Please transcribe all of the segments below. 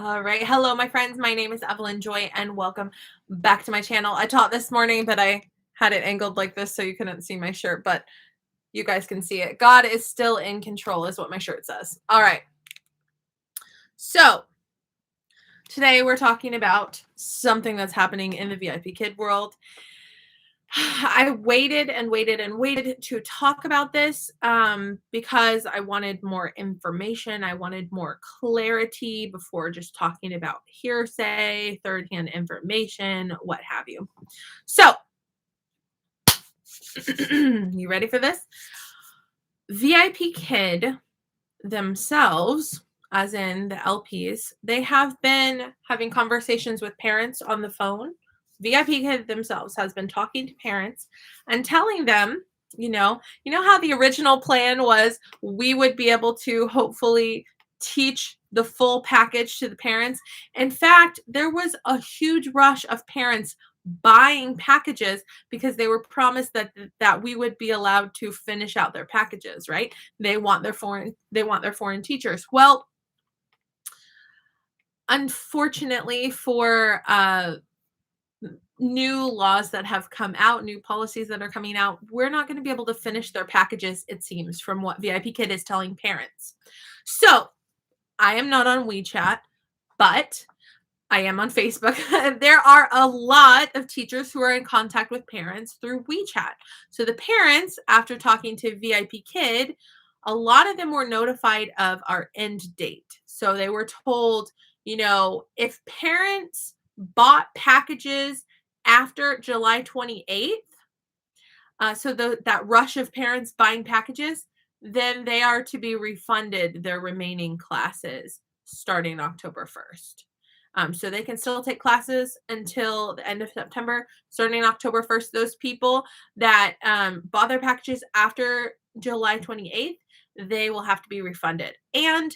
All right. Hello, my friends. My name is Evelyn Joy, and welcome back to my channel. I taught this morning, but I had it angled like this so you couldn't see my shirt, but you guys can see it. God is still in control is what my shirt says. All right. So today we're talking about something that's happening in the VIPKid world. I waited and waited and waited to talk about this because I wanted more information. I wanted more clarity before just talking about hearsay, third-hand information, what have you. So, you ready for this? VIPKid themselves, as in the LPs, they have been having conversations with parents on the phone. VIPKid themselves has been talking to parents and telling them, you know how the original plan was we would be able to hopefully teach the full package to the parents. In fact, there was a huge rush of parents buying packages because they were promised that we would be allowed to finish out their packages, right? They want their foreign teachers. Well, unfortunately for new laws that have come out, new policies that are coming out, we're not going to be able to finish their packages, it seems, from what VIPKid is telling parents. So I am not on WeChat, but I am on Facebook. There are a lot of teachers who are in contact with parents through WeChat. So the parents, after talking to VIPKid, a lot of them were notified of our end date. So they were told, if parents bought packages after July 28th, so that rush of parents buying packages, then they are to be refunded their remaining classes starting October 1st. So they can still take classes until the end of September. Starting October 1st, those people that bought their packages after July 28th, they will have to be refunded. And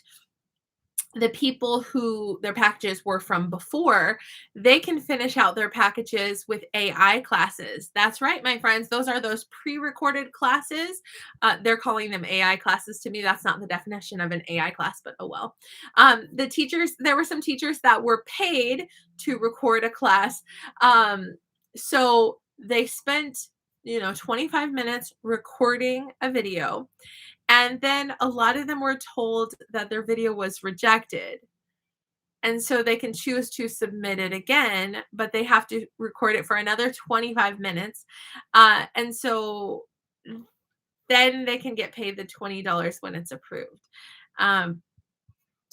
the people who their packages were from before, they can finish out their packages with AI classes. That's right, my friends. Those are those pre-recorded classes. They're calling them AI classes. To me, that's not the definition of an AI class, but oh well. There were some teachers that were paid to record a class. So they spent, 25 minutes recording a video. And then a lot of them were told that their video was rejected. And so they can choose to submit it again, but they have to record it for another 25 minutes. And so then they can get paid the $20 when it's approved.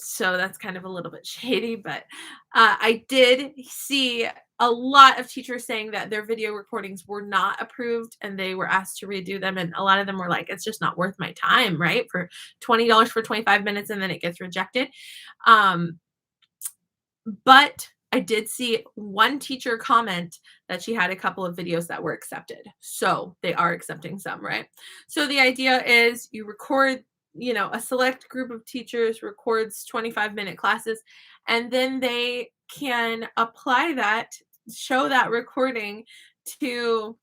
So that's kind of a little bit shady, but I did see a lot of teachers saying that their video recordings were not approved and they were asked to redo them. And a lot of them were like, it's just not worth my time, right? For $20 for 25 minutes and then it gets rejected. But I did see one teacher comment that she had a couple of videos that were accepted. So they are accepting some, right? So the idea is you record, a select group of teachers records 25-minute classes, and then they can apply that, show that recording to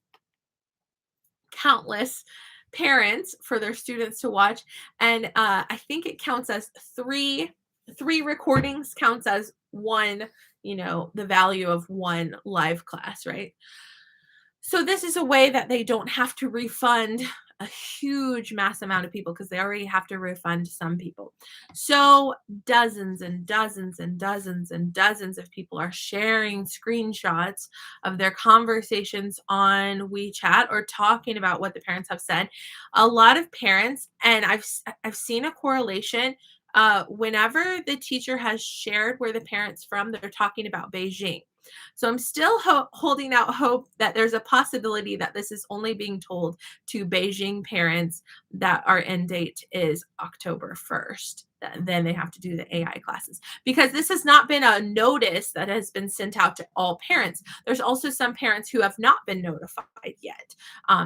countless parents for their students to watch. And I think it counts as three recordings counts as one, the value of one live class, right? So this is a way that they don't have to refund a huge mass amount of people because they already have to refund some people. So dozens and dozens and dozens and dozens of people are sharing screenshots of their conversations on WeChat or talking about what the parents have said. A lot of parents, and I've seen a correlation. Whenever the teacher has shared where the parent's from, they're talking about Beijing. So I'm still holding out hope that there's a possibility that this is only being told to Beijing parents that our end date is October 1st. Then they have to do the AI classes, because this has not been a notice that has been sent out to all parents. There's also some parents who have not been notified yet.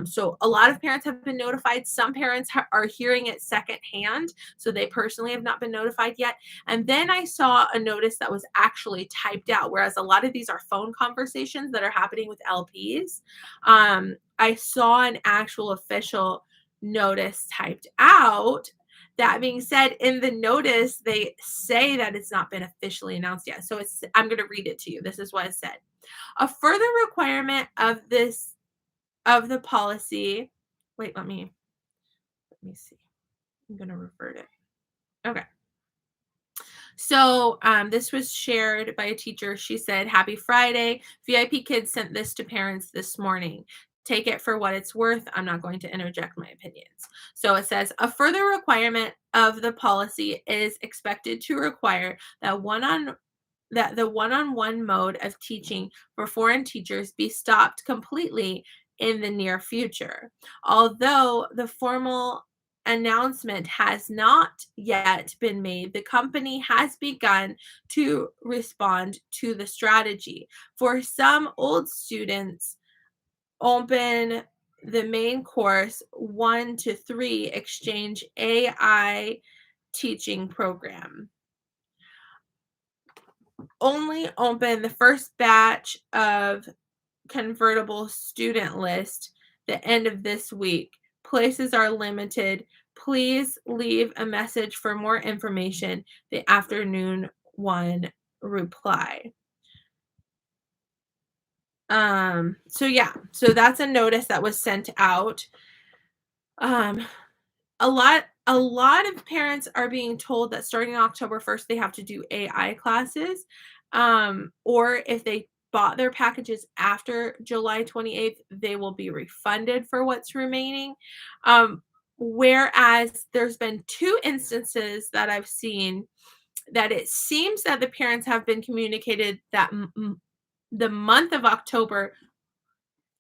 So a lot of parents have been notified. Some parents are hearing it secondhand, so they personally have not been notified yet. And then I saw a notice that was actually typed out, whereas a lot of these are phone conversations that are happening with LPs. I saw an actual official notice typed out That being said, in the notice, they say that it's not been officially announced yet. So I'm going to read it to you. This is what it said. A further requirement of the policy. Wait, let me see. I'm going to revert it. Okay. So this was shared by a teacher. She said, "Happy Friday. VIPKid sent this to parents this morning. Take it for what it's worth. I'm not going to interject my opinions." So it says, a further requirement of the policy is expected to require that the one-on-one mode of teaching for foreign teachers be stopped completely in the near future. Although the formal announcement has not yet been made, the company has begun to respond to the strategy. For some old students, open the main course 1 to 3 exchange AI teaching program. Only open the first batch of convertible student list the end of this week. Places are limited. Please leave a message for more information. The afternoon one reply. So yeah, so that's a notice that was sent out. A lot of parents are being told that starting October 1st they have to do AI classes. Or if they bought their packages after July 28th, they will be refunded for what's remaining. Whereas there's been 2 instances that I've seen that it seems that the parents have been communicated that the month of October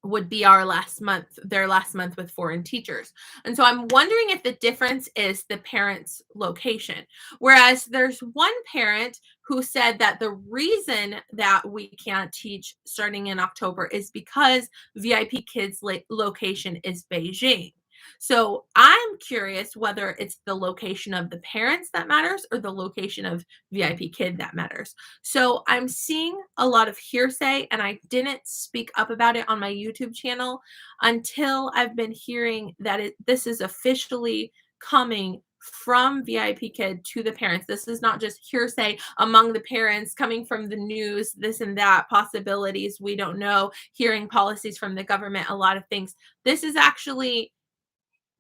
would be their last month with foreign teachers. And so I'm wondering if the difference is the parent's location. Whereas there's one parent who said that the reason that we can't teach starting in October is because VIPKid's location is Beijing. So I'm curious whether it's the location of the parents that matters or the location of VIPKid that matters. So I'm seeing a lot of hearsay, and I didn't speak up about it on my YouTube channel until I've been hearing that this is officially coming from VIPKid to the parents. This is not just hearsay among the parents coming from the news, this and that, possibilities, we don't know, hearing policies from the government, a lot of things. This is actually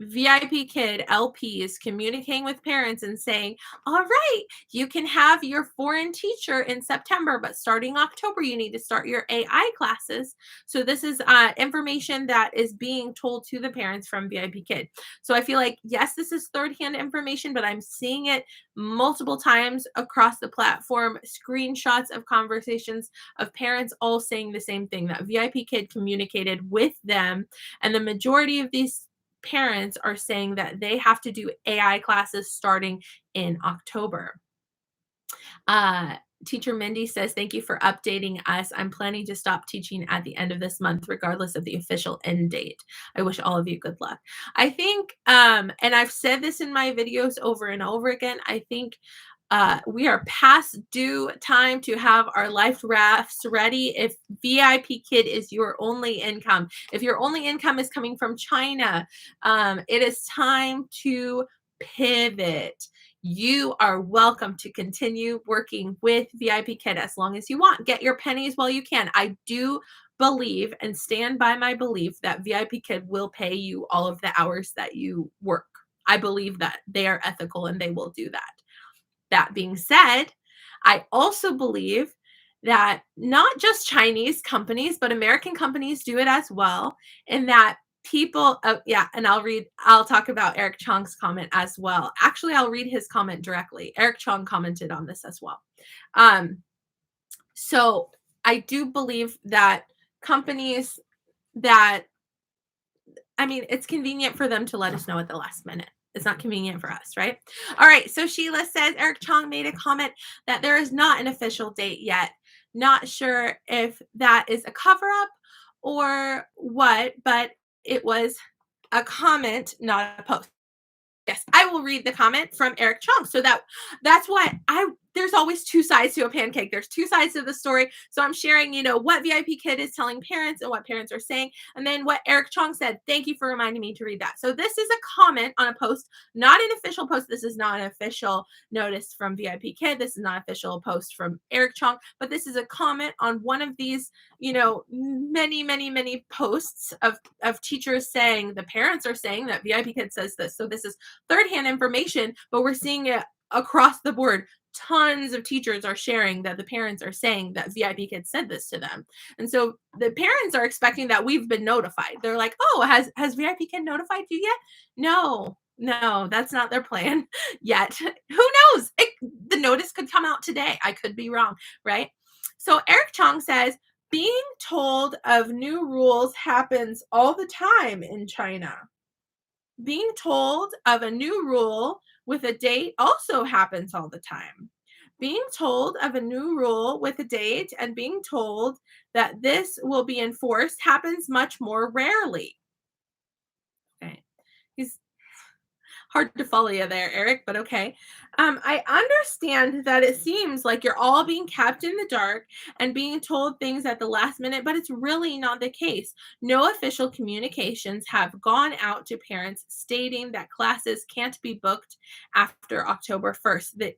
VIPKid LPs communicating with parents and saying, all right, you can have your foreign teacher in September, but starting October, you need to start your AI classes. So this is information that is being told to the parents from VIPKid. So I feel like, yes, this is third-hand information, but I'm seeing it multiple times across the platform, screenshots of conversations of parents all saying the same thing, that VIPKid communicated with them. And the majority of these parents are saying that they have to do AI classes starting in October. Teacher Mindy says, thank you for updating us. I'm planning to stop teaching at the end of this month, regardless of the official end date. I wish all of you good luck. I think, and I've said this in my videos over and over again, I think we are past due time to have our life rafts ready. If VIPKid is your only income, if your only income is coming from China, it is time to pivot. You are welcome to continue working with VIPKid as long as you want. Get your pennies while you can. I do believe and stand by my belief that VIPKid will pay you all of the hours that you work. I believe that they are ethical and they will do that. That being said, I also believe that not just Chinese companies, but American companies do it as well. And that people, and I'll talk about Eric Chong's comment as well. Actually, I'll read his comment directly. Eric Chong commented on this as well. So I do believe that companies it's convenient for them to let us know at the last minute. It's not convenient for us, right? All right. So Sheila says Eric Chong made a comment that there is not an official date yet. Not sure if that is a cover up or what, but it was a comment, not a post. Yes, I will read the comment from Eric Chong. So that's why there's always two sides to a pancake. There's two sides to the story. So I'm sharing, what VIPKid is telling parents and what parents are saying. And then what Eric Chong said. Thank you for reminding me to read that. So this is a comment on a post, not an official post. This is not an official notice from VIPKid. This is not an official post from Eric Chong, but this is a comment on one of these, many, many, many posts of teachers saying, the parents are saying that VIPKid says this. So this is third-hand information, but we're seeing it across the board. Tons of teachers are sharing that the parents are saying that VIPKid said this to them. And so the parents are expecting that we've been notified. They're like, oh, has VIPKid notified you yet? No, that's not their plan yet. Who knows? The notice could come out today. I could be wrong, right? So Eric Chong says, being told of new rules happens all the time in China. Being told of a new rule with a date also happens all the time. Being told of a new rule with a date and being told that this will be enforced happens much more rarely. Okay. He's hard to follow you there, Eric, but okay. I understand that it seems like you're all being kept in the dark and being told things at the last minute, but it's really not the case. No official communications have gone out to parents stating that classes can't be booked after October 1st.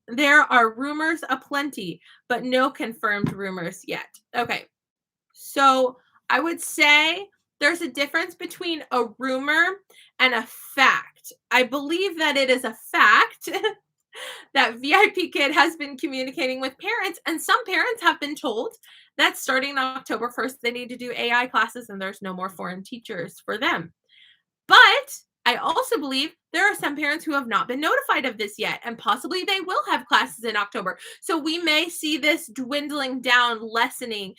There are rumors aplenty, but no confirmed rumors yet. Okay. So I would say there's a difference between a rumor and a fact. I believe that it is a fact that VIPKid has been communicating with parents, and some parents have been told that starting October 1st, they need to do AI classes and there's no more foreign teachers for them. But I also believe there are some parents who have not been notified of this yet, and possibly they will have classes in October. So we may see this dwindling down, lessening.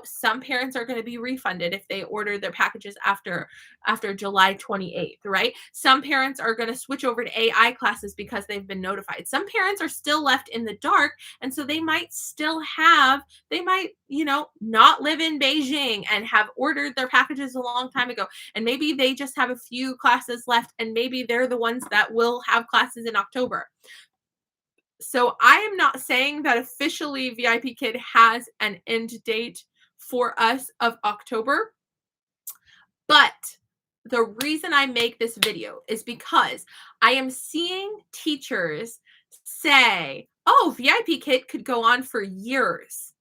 Some parents are going to be refunded if they order their packages after July 28th, right? Some parents are going to switch over to AI classes because they've been notified. Some parents are still left in the dark, and so they might not live in Beijing and have ordered their packages a long time ago. And maybe they just have a few classes left, and maybe they're the ones that will have classes in October. So I am not saying that officially VIPKid has an end date for us of October, but the reason I make this video is because I am seeing teachers say, oh, VIPKid could go on for years.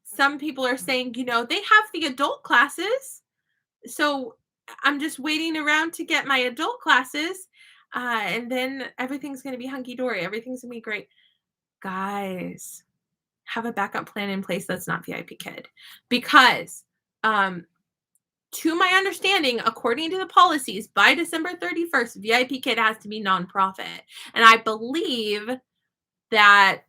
Some people are saying, they have the adult classes. So I'm just waiting around to get my adult classes. And then everything's going to be hunky-dory. Everything's going to be great. Guys, have a backup plan in place that's not VIPKid. Because to my understanding, according to the policies, by December 31st, VIPKid has to be nonprofit. And I believe that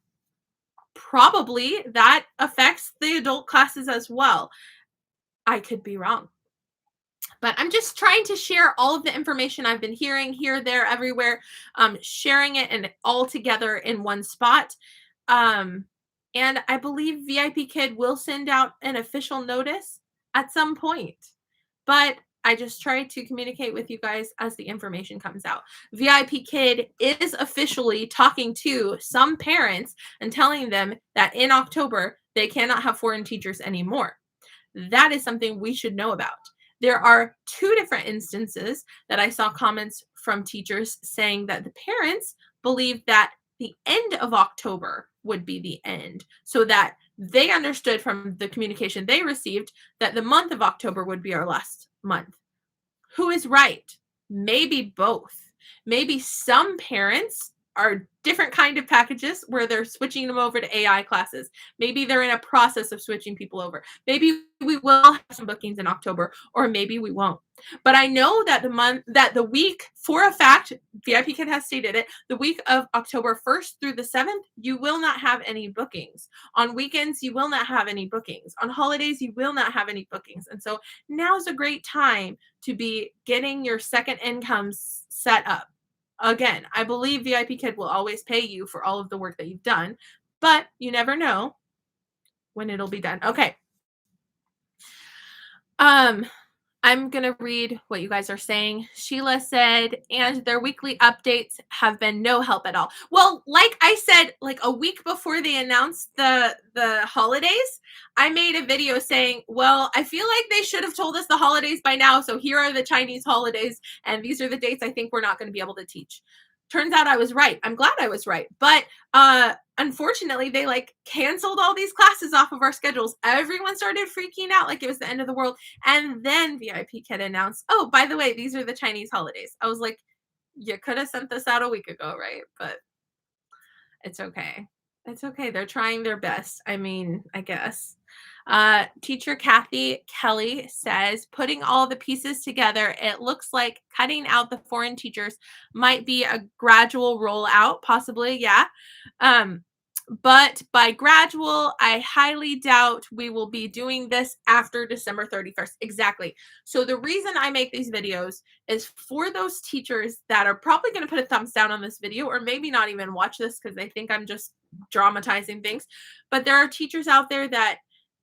probably that affects the adult classes as well. I could be wrong. But I'm just trying to share all of the information I've been hearing here, there, everywhere, sharing it and all together in one spot. And I believe VIPKid will send out an official notice at some point. But I just try to communicate with you guys as the information comes out. VIPKid is officially talking to some parents and telling them that in October, they cannot have foreign teachers anymore. That is something we should know about. There are two different instances that I saw comments from teachers saying that the parents believe that the end of October would be the end, so that they understood from the communication they received that the month of October would be our last month. Who is right? Maybe both. Maybe some parents are different kind of packages where they're switching them over to AI classes. Maybe they're in a process of switching people over. Maybe we will have some bookings in October, or maybe we won't. But I know that the week, for a fact, VIPKid has stated it, the week of October 1st through the 7th, you will not have any bookings. On weekends, you will not have any bookings. On holidays, you will not have any bookings. And so now's a great time to be getting your second incomes set up. Again, I believe VIPKid will always pay you for all of the work that you've done, but you never know when it'll be done. Okay. I'm going to read what you guys are saying. Sheila said, and their weekly updates have been no help at all. Well, like I said, like a week before they announced the holidays, I made a video saying, well, I feel like they should have told us the holidays by now. So here are the Chinese holidays, and these are the dates I think we're not going to be able to teach. Turns out I was right. I'm glad I was right. But unfortunately, they like canceled all these classes off of our schedules. Everyone started freaking out like it was the end of the world. And then VIPKid announced, oh, by the way, these are the Chinese holidays. I was like, you could have sent this out a week ago, right? But it's okay. It's okay. They're trying their best. I mean, I guess. Teacher Kathy Kelly says, putting all the pieces together, it looks like cutting out the foreign teachers might be a gradual rollout, possibly. Yeah. But by gradual, I highly doubt we will be doing this after December 31st. Exactly. So the reason I make these videos is for those teachers that are probably going to put a thumbs down on this video, or maybe not even watch this because they think I'm just dramatizing things. But there are teachers out there that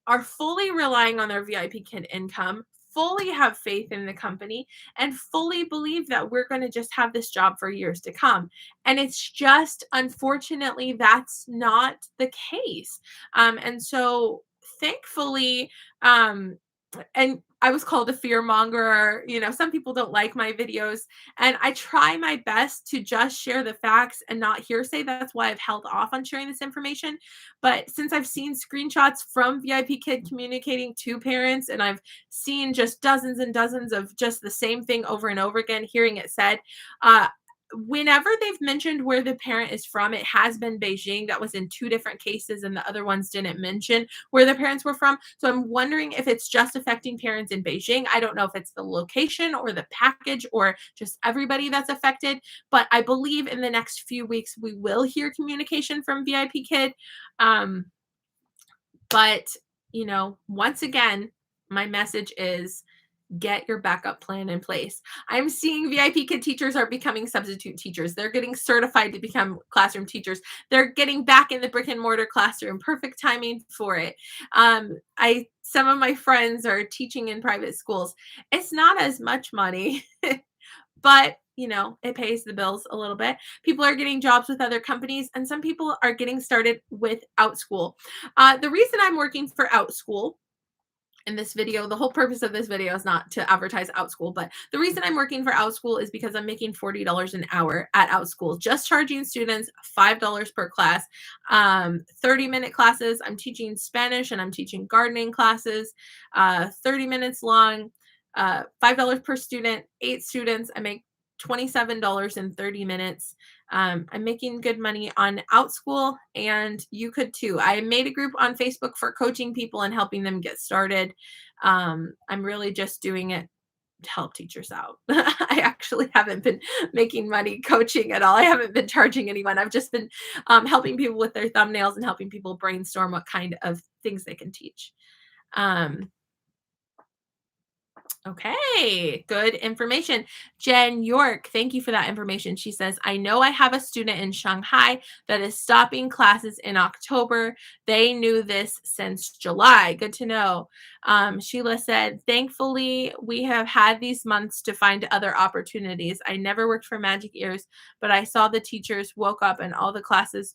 are fully relying on their VIPKid income, fully have faith in the company, and fully believe that we're going to just have this job for years to come. And it's just, unfortunately, that's not the case. And so thankfully, and I was called a fear monger. You know, some people don't like my videos, and I try my best to just share the facts and not hearsay. That's why I've held off on sharing this information. But since I've seen screenshots from VIPKid communicating to parents, and I've seen just dozens and dozens of just the same thing over and over again, hearing it said, whenever they've mentioned where the parent is from, it has been Beijing. That was in 2 different cases, and the other ones didn't mention where the parents were from. So I'm wondering if it's just affecting parents in Beijing. I don't know if it's the location or the package or just everybody that's affected, but I believe in the next few weeks we will hear communication from VIPKid. But, you know, once again, my message is get your backup plan in place. I'm seeing VIPKid teachers are becoming substitute teachers. They're getting certified to become classroom teachers. They're getting back in the brick and mortar classroom. Perfect timing for it. Some of my friends are teaching in private schools. It's not as much money, but you know, it pays the bills a little bit. People are getting jobs with other companies, and some people are getting started with OutSchool. The reason I'm working for OutSchool in this video, the whole purpose of this video is not to advertise OutSchool, but the reason I'm working for OutSchool is because I'm making $40 an hour at OutSchool, just charging students $5 per class, 30-minute classes. I'm teaching Spanish and I'm teaching gardening classes, 30 minutes long, $5 per student, 8 students. I make $27 in 30 minutes. I'm making good money on OutSchool, and you could too. I made a group on Facebook for coaching people and helping them get started. I'm really just doing it to help teachers out. I actually haven't been making money coaching at all. I haven't been charging anyone. I've just been helping people with their thumbnails and helping people brainstorm what kind of things they can teach. Okay, good information. Jen York, thank you for that information. She says, I know I have a student in Shanghai that is stopping classes in October. They knew this since July. Good to know. Sheila said, thankfully, we have had these months to find other opportunities. I never worked for Magic Ears, but I saw the teachers woke up and all the classes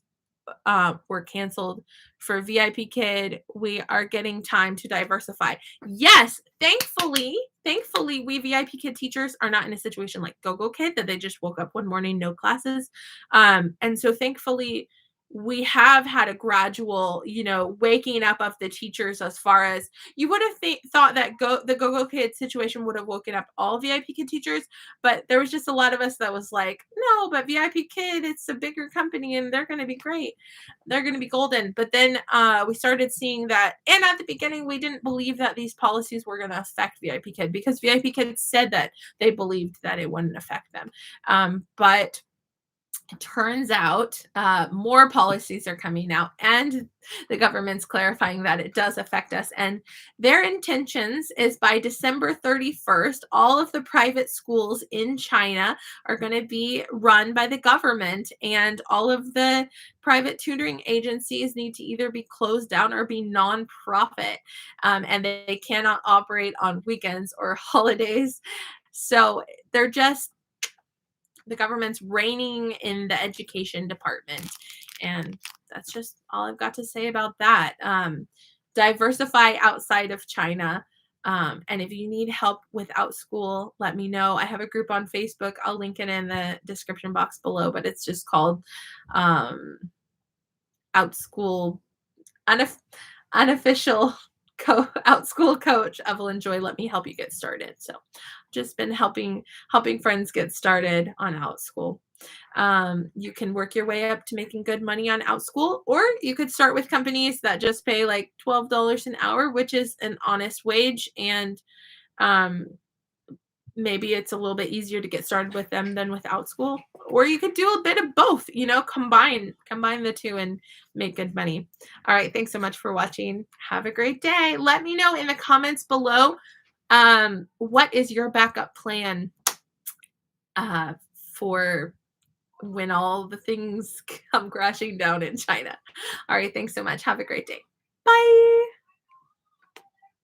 were canceled. For VIPKid, we are getting time to diversify. Yes, thankfully, we VIPKid teachers are not in a situation like GoGoKid that they just woke up one morning, no classes. And so thankfully, we have had a gradual, you know, waking up of the teachers. As far as you would have thought that the GoGoKid situation would have woken up all VIPKid teachers, but there was just a lot of us that was like, no, but VIPKid, it's a bigger company and they're going to be great. They're going to be golden. But then we started seeing that, and at the beginning, we didn't believe that these policies were going to affect VIPKid because VIPKid said that they believed that it wouldn't affect them. But It turns out more policies are coming out, and the government's clarifying that it does affect us. And their intentions is by December 31st, all of the private schools in China are going to be run by the government, and all of the private tutoring agencies need to either be closed down or be nonprofit, and they cannot operate on weekends or holidays. So they're just the government's reigning in the education department. And that's just all I've got to say about that. Diversify outside of China. And if you need help without school, let me know. I have a group on Facebook. I'll link it in the description box below, but it's just called um, Out School Unofficial Out School Coach Evelyn Joy. Let me help you get started. So just been helping friends get started on Outschool. You can work your way up to making good money on Outschool, or you could start with companies that just pay like $12 an hour, which is an honest wage, and um, maybe it's a little bit easier to get started with them than with Outschool. Or you could do a bit of both, combine the two and make good money. All right, thanks so much for watching. Have a great day. Let me know in the comments below, what is your backup plan for when all the things come crashing down in China. All right, thanks so much. Have a great day. Bye.